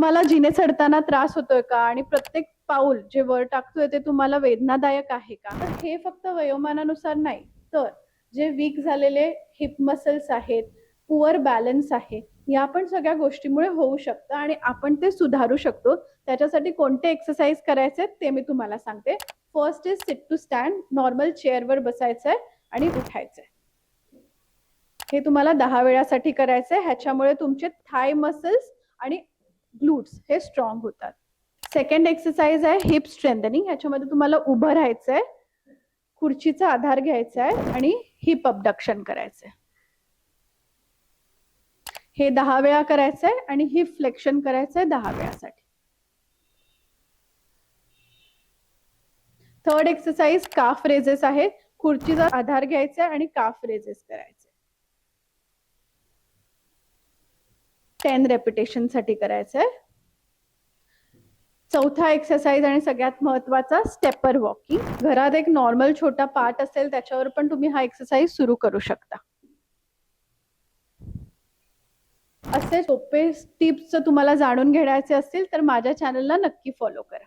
तुम्हाला जिने चढताना त्रास होतोय का आणि प्रत्येक पाऊल जे वर टाकतोय ते तुम्हाला वेदनादायक आहे का? तर हे फक्त वयोमानानुसार नाही, तर जे वीक झालेले हिप मसल्स आहेत, पुअर बॅलन्स आहे, या पण सगळ्या गोष्टीमुळे होऊ शकतं आणि आपण ते सुधारू शकतो. त्याच्यासाठी कोणते एक्सरसाइज करायचे ते मी तुम्हाला सांगते. First is sit to stand. Normal चेअरवर बसायचंय आणि उठायचंय. हे तुम्हाला 10 वेळासाठी करायचंय. ह्याच्यामुळे तुमचे थाय मसल्स आणि ग्लूट्स हे स्ट्रॉंग होतात. सेकंड एक्सरसाइज आहे हिप स्ट्रेंथनिंग. ह्याच्यामध्ये तुम्हाला उभं राहायचंय, खुर्चीचा आधार घ्यायचा आहे आणि हिप अबडक्शन करायचंय. हे 10 वेळा करायचंय आणि हिप फ्लेक्शन करायचंय 10 वेळासाठी. थर्ड एक्सरसाइज काफ रेजेस आहे. खुर्चीचा आधार घ्यायचा आणि काफ रेजेस करायचे. 10 रेपिटेशन साठी करायचंय. चौथा एक्सरसाइज आणि सगळ्यात महत्वाचा स्टेपर वॉकिंग. घरात एक नॉर्मल छोटा पार्ट असेल त्याच्यावर पण तुम्ही हा एक्सरसाइज सुरू करू शकता. असे सोपे टिप्स तुम्हाला जाणून घ्यायचे असतील तर माझ्या चॅनलला नक्की फॉलो करा.